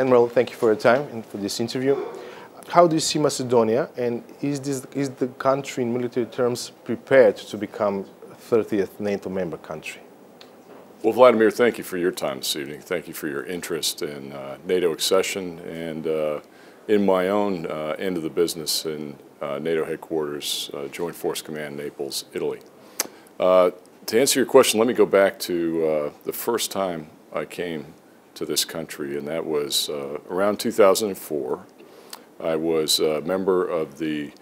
Admiral, thank you for your time and for this interview. How do you see Macedonia, and is the country in military terms prepared to become 30th NATO member country? Well, Vladimir, thank you for your time this evening. Thank you for your interest in NATO accession and in my own end of the business in NATO headquarters, Joint Force Command, Naples, Italy. To answer your question, let me go back to the first time I came to this country, and that was around 2004. I was a member of the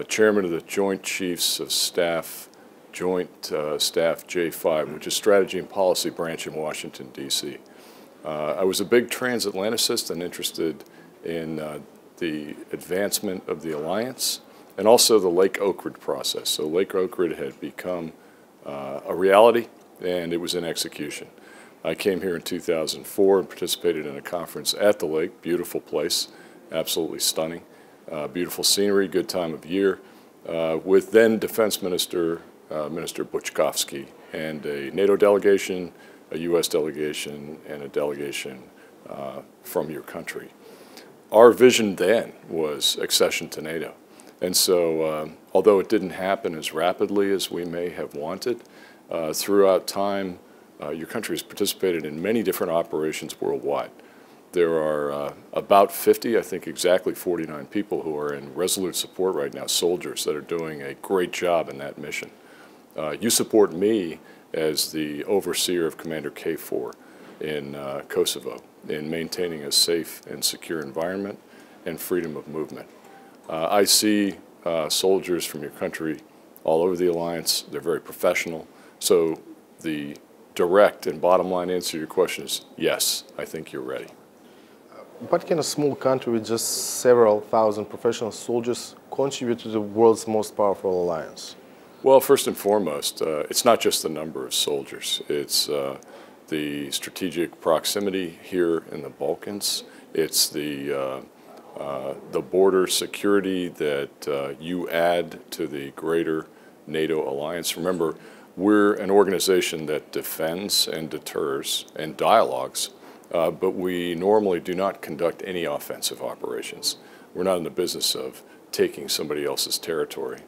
chairman of the Joint Chiefs of Staff, Joint Staff J5, which is Strategy and Policy Branch in Washington, D.C. I was a big transatlanticist and interested in the advancement of the alliance and also the Lake Oak Ridge process. So Lake Oak Ridge had become a reality, and it was in execution. I came here in 2004 and participated in a conference at the lake, beautiful place, absolutely stunning, beautiful scenery, good time of year, with then Defense Minister, Minister Buchkovsky, and a NATO delegation, a U.S. delegation, and a delegation from your country. Our vision then was accession to NATO. And so, although it didn't happen as rapidly as we may have wanted, throughout time, your country has participated in many different operations worldwide. There are about 50, I think exactly 49 people who are in resolute support right now, soldiers that are doing a great job in that mission. You support me as the overseer of Commander K4 in Kosovo in maintaining a safe and secure environment and freedom of movement. I see soldiers from your country all over the alliance. They're very professional. So the direct and bottom line answer to your question is yes, I think you're ready. What can a small country with just several thousand professional soldiers contribute to the world's most powerful alliance? Well, first and foremost, it's not just the number of soldiers. It's the strategic proximity here in the Balkans. It's the border security that you add to the greater NATO alliance. Remember, we're an organization that defends and deters and dialogues, but we normally do not conduct any offensive operations. We're not in the business of taking somebody else's territory.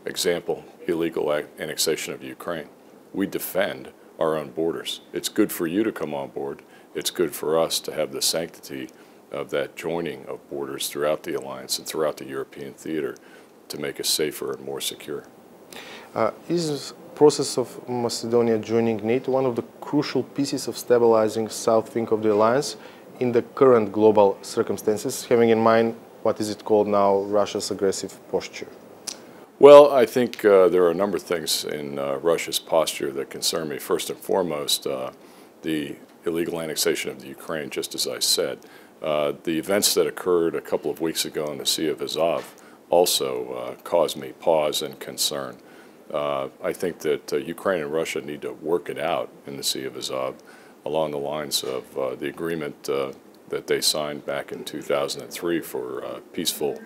Example, illegal annexation of Ukraine. We defend our own borders. It's good for you to come on board. It's good for us to have the sanctity of that joining of borders throughout the alliance and throughout the European theater to make us safer and more secure. Is the process of Macedonia joining NATO one of the crucial pieces of stabilizing south wing of the alliance in the current global circumstances, having in mind what is it called now, Russia's aggressive posture? Well, I think there are a number of things in Russia's posture that concern me. First and foremost, the illegal annexation of the Ukraine, just as I said. The events that occurred a couple of weeks ago in the Sea of Azov also caused me pause and concern. I think that Ukraine and Russia need to work it out in the Sea of Azov along the lines of the agreement that they signed back in 2003 for peaceful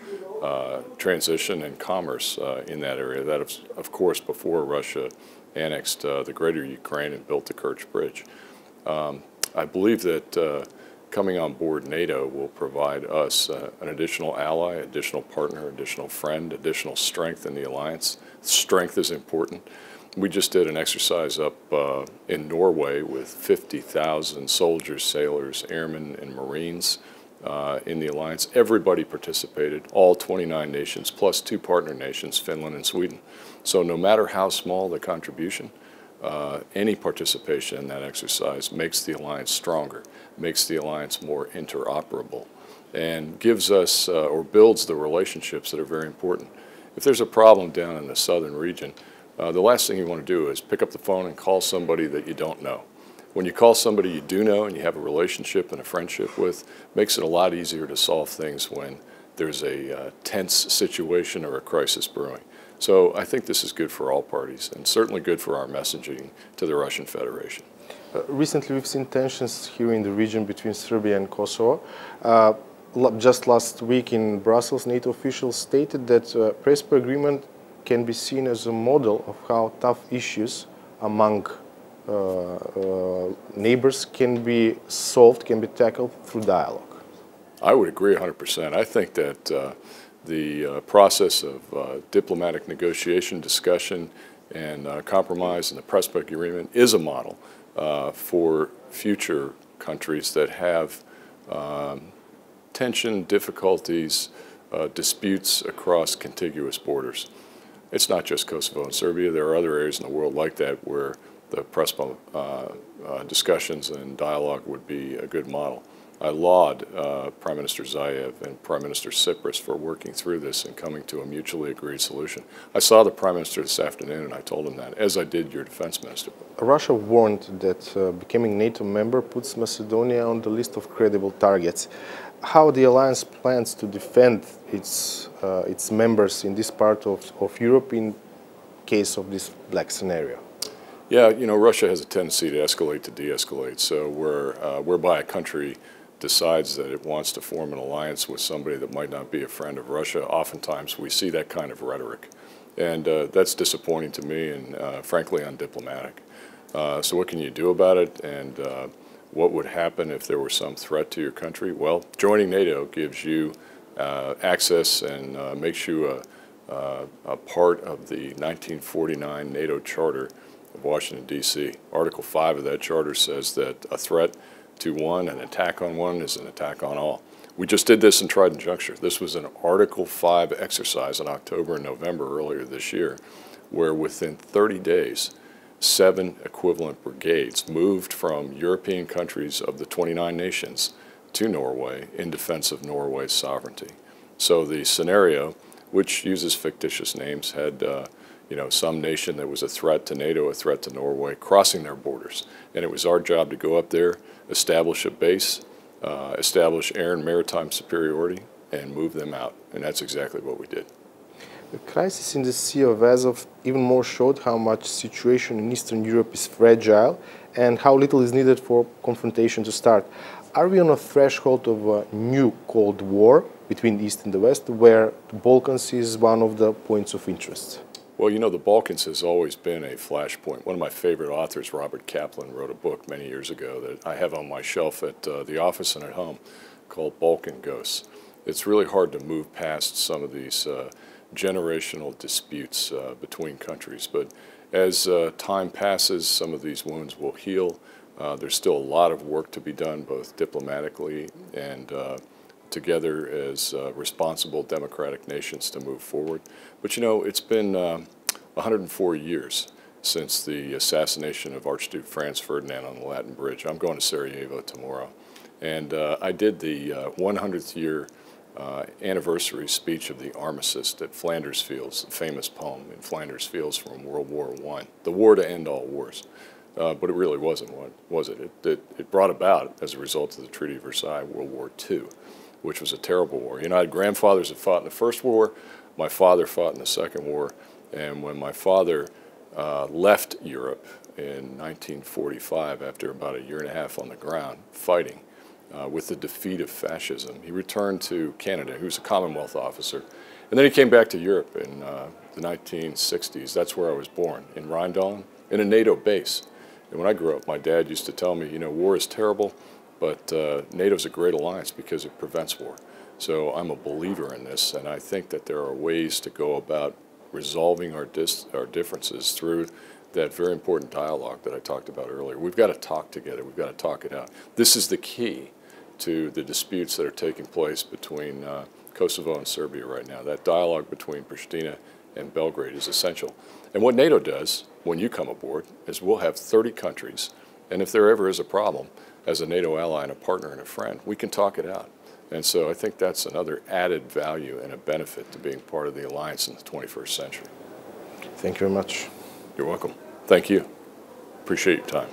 transition and commerce in that area. That, of course, before Russia annexed the greater Ukraine and built the Kerch Bridge. I believe that coming on board NATO will provide us an additional ally, additional partner, additional friend, additional strength in the alliance. Strength is important. We just did an exercise up in Norway with 50,000 soldiers, sailors, airmen, and Marines in the alliance. Everybody participated, all 29 nations, plus 2 partner nations, Finland and Sweden. So no matter how small the contribution, any participation in that exercise makes the alliance stronger, makes the alliance more interoperable, and gives us or builds the relationships that are very important. If there's a problem down in the southern region, the last thing you want to do is pick up the phone and call somebody that you don't know. When you call somebody you do know and you have a relationship and a friendship with, it makes it a lot easier to solve things when there's a tense situation or a crisis brewing. So I think this is good for all parties and certainly good for our messaging to the Russian Federation. Recently we've seen tensions here in the region between Serbia and Kosovo. Just last week in Brussels, NATO officials stated that Prespa agreement can be seen as a model of how tough issues among neighbors can be solved, can be tackled through dialogue. I would agree 100%. I think that the process of diplomatic negotiation, discussion, and compromise in the Pressburg Agreement is a model for future countries that have tension, difficulties, disputes across contiguous borders. It's not just Kosovo and Serbia. There are other areas in the world like that where the Pressburg discussions and dialogue would be a good model. I laud Prime Minister Zaev and Prime Minister Tsipras for working through this and coming to a mutually agreed solution. I saw the Prime Minister this afternoon and I told him that, as I did your defense minister. Russia warned that becoming NATO member puts Macedonia on the list of credible targets. How the alliance plans to defend its members in this part of Europe in case of this black scenario? Yeah, you know, Russia has a tendency to escalate to de-escalate. So whereby a country decides that it wants to form an alliance with somebody that might not be a friend of Russia, oftentimes we see that kind of rhetoric. And that's disappointing to me and frankly undiplomatic. So what can you do about it? And what would happen if there were some threat to your country? Well, joining NATO gives you access and makes you a part of the 1949 NATO Charter of Washington, D.C. Article 5 of that charter says that a threat to one, an attack on one, is an attack on all. We just did this in Trident Juncture. This was an Article 5 exercise in October and November earlier this year, where within 30 days, 7 equivalent brigades moved from European countries of the 29 nations to Norway in defense of Norway's sovereignty. So the scenario, which uses fictitious names, had some nation that was a threat to NATO, a threat to Norway, crossing their borders. And it was our job to go up there, establish a base, establish air and maritime superiority, and move them out. And that's exactly what we did. The crisis in the Sea of Azov even more showed how much the situation in Eastern Europe is fragile and how little is needed for confrontation to start. Are we on a threshold of a new Cold War between the East and the West, where the Balkans is one of the points of interest? Well, you know, the Balkans has always been a flashpoint. One of my favorite authors, Robert Kaplan, wrote a book many years ago that I have on my shelf at the office and at home called Balkan Ghosts. It's really hard to move past some of these generational disputes between countries, but as time passes, some of these wounds will heal. There's still a lot of work to be done, both diplomatically and together as responsible democratic nations to move forward. But you know, it's been 104 years since the assassination of Archduke Franz Ferdinand on the Latin Bridge. I'm going to Sarajevo tomorrow. And I did the 100th year anniversary speech of the armistice at Flanders Fields, the famous poem in Flanders Fields from World War I, the war to end all wars. But it really wasn't one, was it? It brought about, as a result of the Treaty of Versailles, World War II, which was a terrible war. You know, I had grandfathers that fought in the First War, my father fought in the Second War, and when my father left Europe in 1945, after about a year and a half on the ground fighting with the defeat of fascism, he returned to Canada. He was a Commonwealth officer. And then he came back to Europe in the 1960s. That's where I was born, in Rheindahlem, in a NATO base. And when I grew up, my dad used to tell me, you know, war is terrible, but NATO's a great alliance because it prevents war. So I'm a believer in this, and I think that there are ways to go about resolving our differences through that very important dialogue that I talked about earlier. We've got to talk together. We've got to talk it out. This is the key to the disputes that are taking place between Kosovo and Serbia right now. That dialogue between Pristina and Belgrade is essential. And what NATO does when you come aboard is we'll have 30 countries, and if there ever is a problem, as a NATO ally and a partner and a friend, we can talk it out. And so I think that's another added value and a benefit to being part of the alliance in the 21st century. Thank you very much. You're welcome. Thank you. Appreciate your time.